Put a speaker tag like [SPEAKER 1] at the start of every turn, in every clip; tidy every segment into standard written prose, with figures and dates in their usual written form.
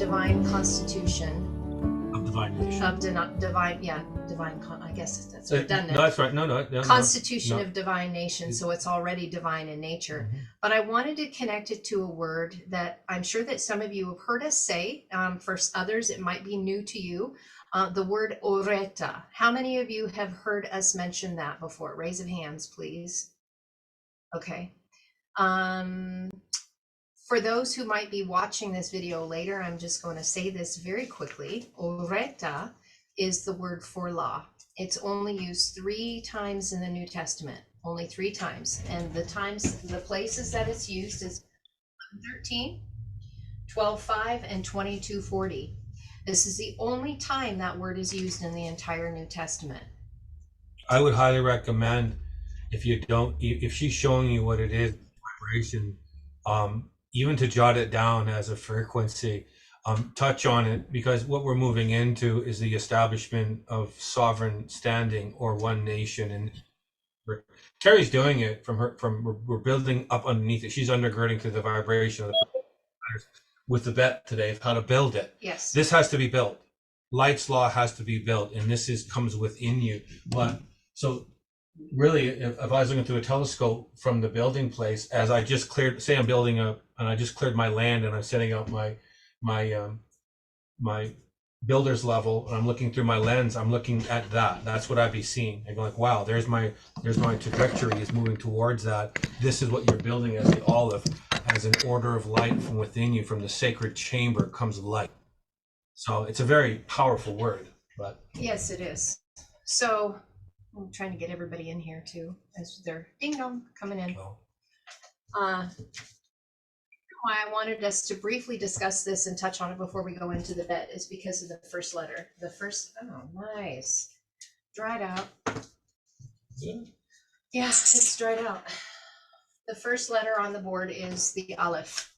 [SPEAKER 1] divine constitution
[SPEAKER 2] of divine nation.
[SPEAKER 1] of divine. I guess that's redundant.
[SPEAKER 2] No, that's right. No.
[SPEAKER 1] Constitution of divine nation. So it's already divine in nature.
[SPEAKER 2] Mm-hmm.
[SPEAKER 1] But I wanted to connect it to a word that I'm sure that some of you have heard us say. For others, it might be new to you. The word oreta. How many of you have heard us mention that before? Raise of hands, please. Okay. For those who might be watching this video later, I'm just going to say this very quickly. Oreta is the word for law. It's only used 3 times in the New Testament, only 3 times. And the places that it's used is 13, 12:5, and 22:40. This is the only time that word is used in the entire New Testament.
[SPEAKER 2] I would highly recommend, if she's showing you what it is, vibration, even to jot it down as a frequency, touch on it, because what we're moving into is the establishment of sovereign standing or one nation. And Carrie's doing it we're building up underneath it. She's undergirding to the vibration of with the bet today of how to build it.
[SPEAKER 1] Yes.
[SPEAKER 2] This has to be built. Light's law has to be built, and this comes within you. But so really, if I was looking through a telescope from the building place, as I just cleared, say I'm building and I just cleared my land and I'm setting up my builder's level, and I'm looking through my lens, I'm looking at that. That's what I'd be seeing. I'd be like, wow, there's my trajectory is moving towards that. This is what you're building as the olive, as an order of light from within you. From the sacred chamber comes light. So it's a very powerful word. But
[SPEAKER 1] yes, it is. So I'm trying to get everybody in here too, as they're ding dong coming in. Why I wanted us to briefly discuss this and touch on it before we go into the bet is because of the first letter. The first, oh, nice. Dried out.
[SPEAKER 2] yeah.
[SPEAKER 1] Yes, it's dried out. The first letter on the board is the Aleph,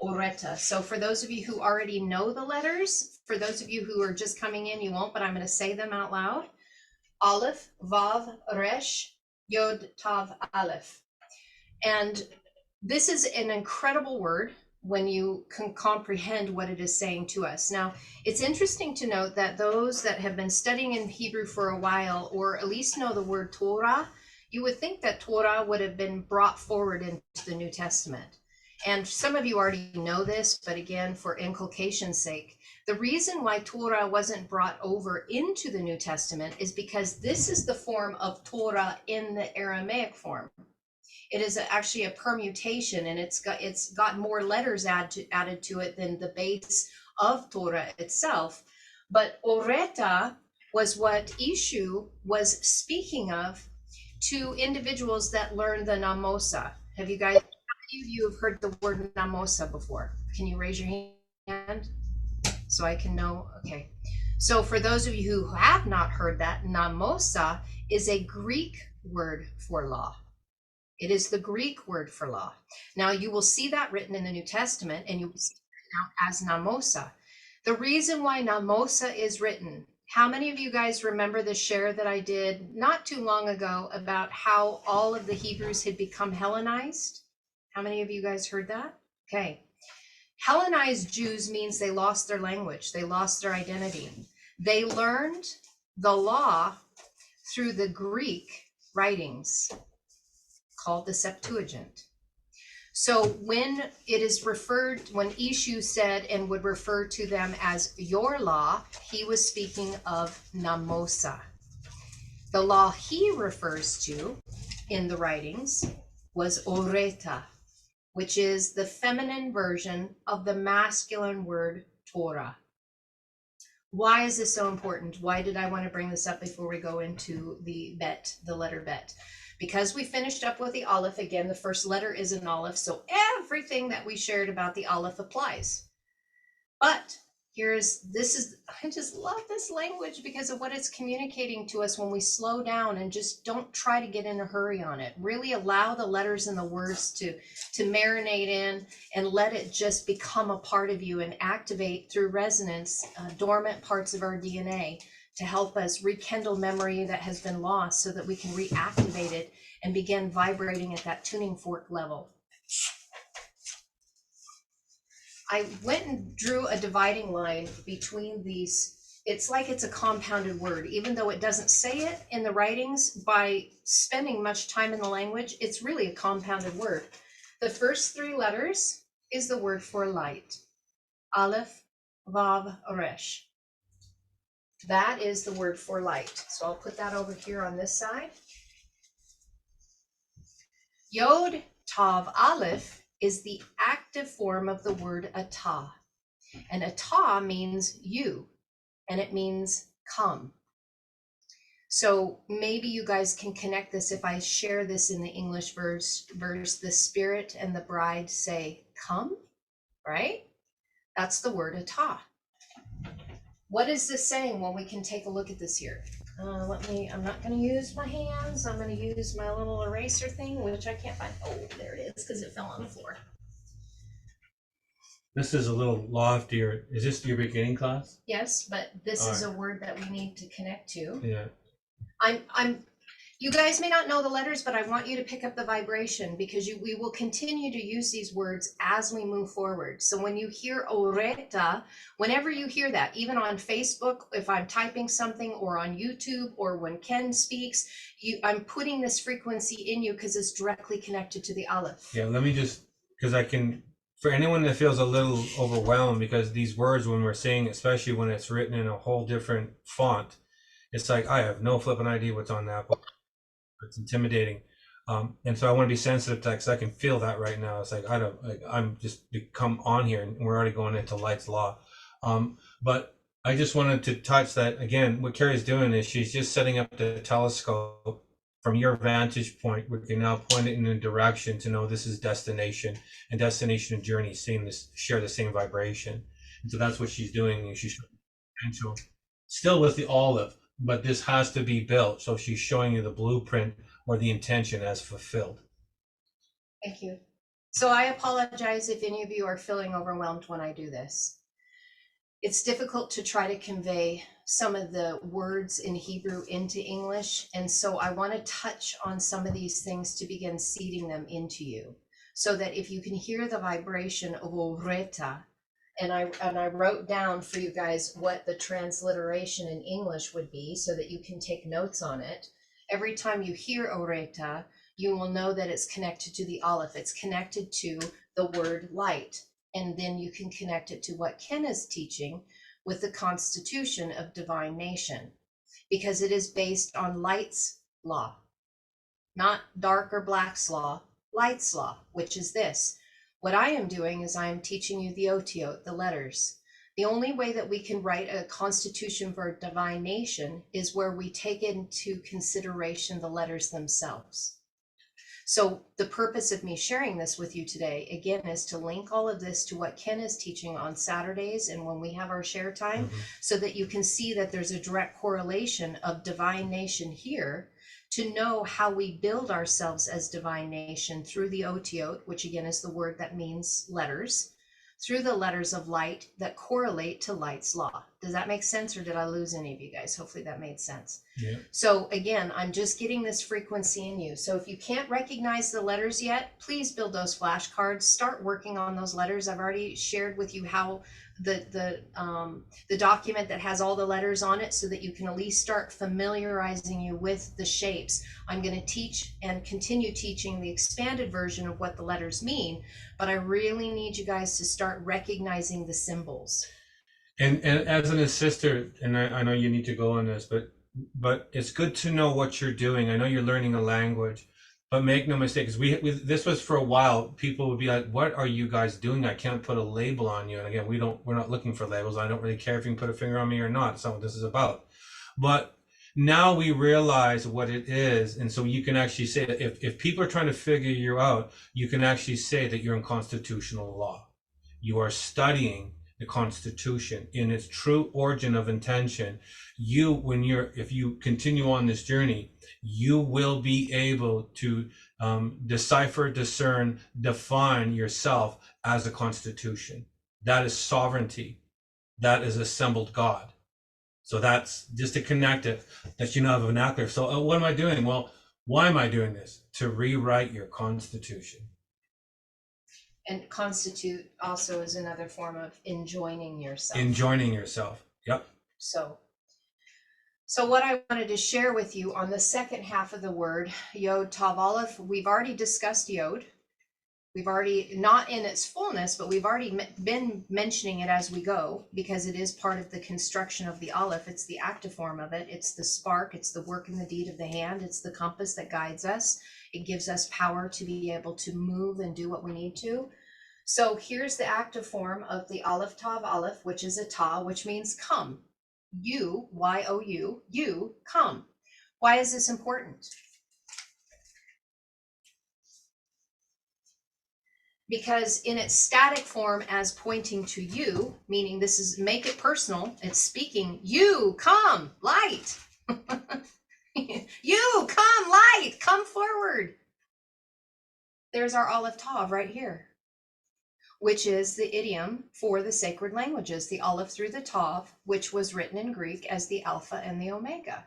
[SPEAKER 1] Oreta. So for those of you who already know the letters, for those of you who are just coming in, you won't, but I'm going to say them out loud. Aleph, Vav, Resh, Yod, Tav, Aleph. And this is an incredible word when you can comprehend what it is saying to us. Now, it's interesting to note that those that have been studying in Hebrew for a while, or at least know the word Torah, you would think that Torah would have been brought forward into the New Testament. And some of you already know this, but again, for inculcation's sake, the reason why Torah wasn't brought over into the New Testament is because this is the form of Torah in the Aramaic form. It is actually a permutation, and it's got more letters added to it than the base of Torah itself. But Oreta was what Ishu was speaking of to individuals that learned the Namosa. Have you guys, how many of you have heard the word Namosa before? Can you raise your hand so I can know? Okay. So for those of you who have not heard that, Namosa is a Greek word for law. It is the Greek word for law. Now you will see that written in the New Testament, and you will see it as Namosa. The reason why Namosa is written, how many of you guys remember the share that I did not too long ago about how all of the Hebrews had become Hellenized? How many of you guys heard that? Okay. Hellenized Jews means they lost their language. They lost their identity. They learned the law through the Greek writings called the Septuagint. So when it is referred, when Ishu said and would refer to them as your law, he was speaking of Namosa. The law he refers to in the writings was Oreta, which is the feminine version of the masculine word Torah. Why is this so important? Why did I want to bring this up before we go into the bet, the letter bet? Because we finished up with the Aleph. Again, the first letter is an Aleph, so everything that we shared about the Aleph applies. But I just love this language because of what it's communicating to us when we slow down and just don't try to get in a hurry on it. Really allow the letters and the words to marinate in and let it just become a part of you and activate through resonance dormant parts of our DNA to help us rekindle memory that has been lost so that we can reactivate it and begin vibrating at that tuning fork level. I went and drew a dividing line between these. It's like it's a compounded word, even though it doesn't say it in the writings. By spending much time in the language, it's really a compounded word. The first three letters is the word for light. Aleph, Vav, Resh. That is the word for light. So I'll put that over here on this side. Yod, Tav, Aleph is the active form of the word atah. And atah means you, and it means come. So maybe you guys can connect this if I share this in the English verse, the spirit and the bride say, come, right? That's the word atah. What is this saying? Well, we can take a look at this here. I'm not going to use my hands. I'm going to use my little eraser thing, which I can't find. Oh, there it is, because it fell on the floor.
[SPEAKER 2] This is a little loftier. Is this your beginning class?
[SPEAKER 1] Yes, but this is a word that we need to connect to.
[SPEAKER 2] Yeah.
[SPEAKER 1] You guys may not know the letters, but I want you to pick up the vibration, because we will continue to use these words as we move forward. So when you hear oreta, whenever you hear that, even on Facebook, if I'm typing something, or on YouTube, or when Ken speaks, I'm putting this frequency in you because it's directly connected to the Aleph.
[SPEAKER 2] Yeah, let me just, because I can, for anyone that feels a little overwhelmed, because these words, when we're saying, especially when it's written in a whole different font, it's like, I have no flipping idea what's on that book. It's intimidating. And so I want to be sensitive to that, because I can feel that right now. It's like, I'm just become on here, and we're already going into Light's Law. But I just wanted to touch that again. What Carrie's doing is she's just setting up the telescope from your vantage point. We can now point it in a direction to know this is destination, and destination and journey seem to share the same vibration. And so that's what she's doing. And she's potential still with the olive, but this has to be built. So she's showing you the blueprint or the intention as fulfilled.
[SPEAKER 1] Thank you. So I apologize if any of you are feeling overwhelmed when I do this. It's difficult to try to convey some of the words in Hebrew into English. And so I want to touch on some of these things to begin seeding them into you, so that if you can hear the vibration of oreta, and I wrote down for you guys what the transliteration in English would be, so that you can take notes on it. Every time you hear oreta, you will know that it's connected to the Aleph. It's connected to the word light. And then you can connect it to what Ken is teaching with the constitution of divine nation, because it is based on light's law, not dark or black's law, light's law, which is this. What I am doing is I am teaching you the otiot, the letters. The only way that we can write a constitution for a divine nation is where we take into consideration the letters themselves. So the purpose of me sharing this with you today, again, is to link all of this to what Ken is teaching on Saturdays and when we have our share time, so that you can see that there's a direct correlation of divine nation here, to know how we build ourselves as divine nation through the otiot, which again is the word that means letters, through the letters of light that correlate to light's law. Does that make sense, or did I lose any of you guys? Hopefully that made sense. Yeah. So again, I'm just getting this frequency in you. So if you can't recognize the letters yet, please build those flashcards. Start working on those letters. I've already shared with you how the document that has all the letters on it, so that you can at least start familiarizing you with the shapes. I'm going to teach and continue teaching the expanded version of what the letters mean, but I really need you guys to start recognizing the symbols.
[SPEAKER 2] And as an assister, and I know you need to go on this, but it's good to know what you're doing. I know you're learning a language, but make no mistake, because this was for a while. People would be like, "What are you guys doing? I can't put a label on you." And again, we're not looking for labels. I don't really care if you can put a finger on me or not. That's not what this is about. But now we realize what it is, and so you can actually say that if people are trying to figure you out, you can actually say that you're in constitutional law. You are studying the Constitution in its true origin of intention. If you continue on this journey, you will be able to decipher, discern, define yourself as a constitution. That is sovereignty. That is assembled God. So that's just to connect it, that you know have a vernacular. So what am I doing? Well, why am I doing this? To rewrite your constitution.
[SPEAKER 1] And constitute also is another form of enjoining yourself.
[SPEAKER 2] Enjoining yourself. Yep.
[SPEAKER 1] So what I wanted to share with you on the second half of the word, Yod Tav Aleph, we've already discussed Yod. We've already, not in its fullness, but we've already been mentioning it as we go, because it is part of the construction of the Aleph. It's the active form of it. It's the spark. It's the work and the deed of the hand. It's the compass that guides us. It gives us power to be able to move and do what we need to. So here's the active form of the Aleph Tav Aleph, which is a Ta, which means come. You, Y-O-U, you, come. Why is this important? Because in its static form as pointing to you, meaning this is, make it personal, it's speaking, you, come, light. You, come, light, come forward. There's our Aleph Tav right here, which is the idiom for the sacred languages, the Aleph through the Tav, which was written in Greek as the Alpha and the Omega.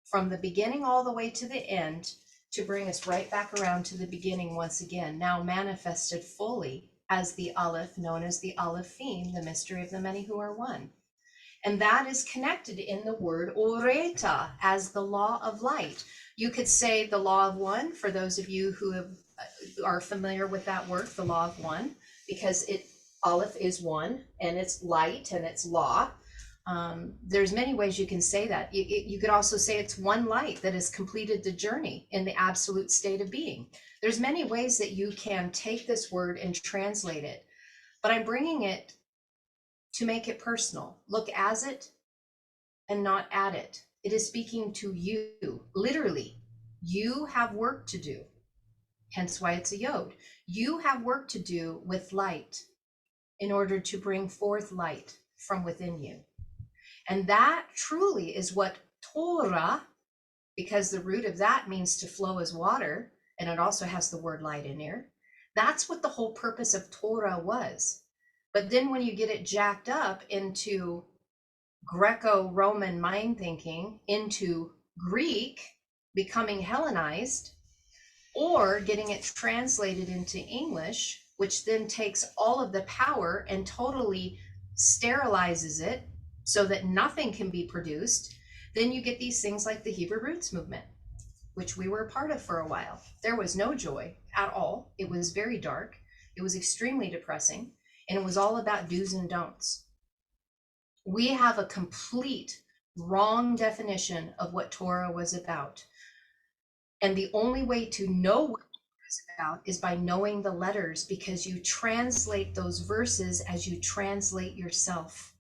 [SPEAKER 1] From the beginning all the way to the end, to bring us right back around to the beginning once again, now manifested fully as the Aleph, known as the Alephim, the mystery of the many who are one. And that is connected in the word Oreta as the law of light. You could say the law of one, for those of you who are familiar with that word, the law of one, because Aleph is one, and it's light, and it's law. There's many ways you can say that. You could also say it's one light that has completed the journey in the absolute state of being. There's many ways that you can take this word and translate it, but I'm bringing it to make it personal. Look as it and not at it. It is speaking to you, literally. You have work to do, hence why it's a yod. You have work to do with light in order to bring forth light from within you. And that truly is what Torah, because the root of that means to flow as water, and it also has the word light in here. That's what the whole purpose of Torah was. But then when you get it jacked up into Greco-Roman mind thinking, into Greek, becoming Hellenized, or getting it translated into English, which then takes all of the power and totally sterilizes it, so that nothing can be produced, then you get these things like the Hebrew Roots movement, which we were a part of for a while. There was no joy at all. It was very dark. It was extremely depressing. And it was all about do's and don'ts. We have a complete wrong definition of what Torah was about. And the only way to know what Torah is about is by knowing the letters, because you translate those verses as you translate yourself.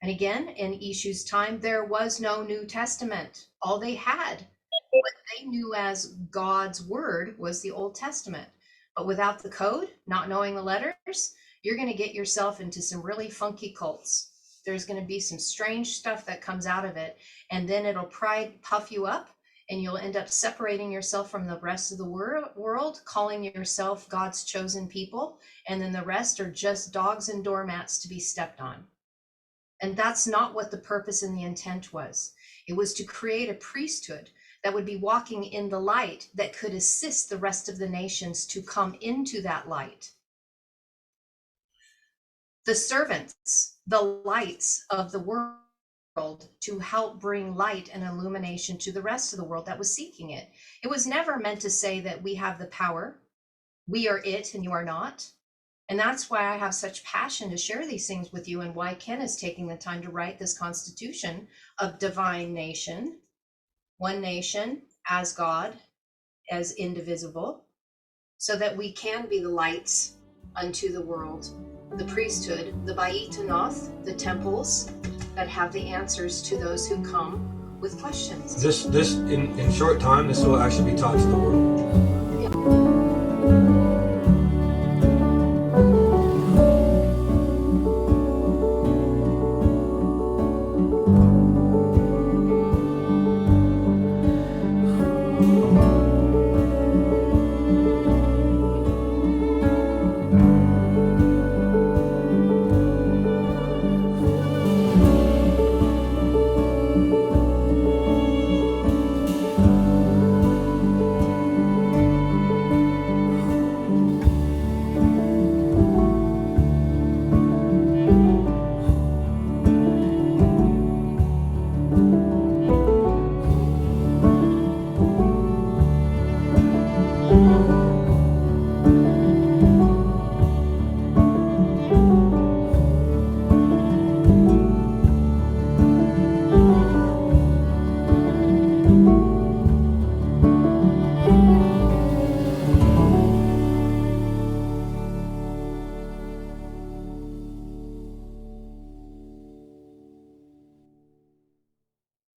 [SPEAKER 1] And again, in Ishu's time, there was no New Testament. All they had, what they knew as God's word, was the Old Testament. But without the code, not knowing the letters, you're going to get yourself into some really funky cults. There's going to be some strange stuff that comes out of it, and then it'll puff you up, and you'll end up separating yourself from the rest of the world, calling yourself God's chosen people, and then the rest are just dogs and doormats to be stepped on. And that's not what the purpose and the intent was. It was to create a priesthood that would be walking in the light that could assist the rest of the nations to come into that light. The servants, the lights of the world, to help bring light and illumination to the rest of the world that was seeking it. It was never meant to say that we have the power, we are it and you are not. And that's why I have such passion to share these things with you, and why Ken is taking the time to write this constitution of divine nation, one nation as God, as indivisible, so that we can be the lights unto the world, the priesthood, the Bait Anoth, the temples that have the answers to those who come with questions.
[SPEAKER 2] This in short time, this will actually be taught to the world.
[SPEAKER 1] Yeah.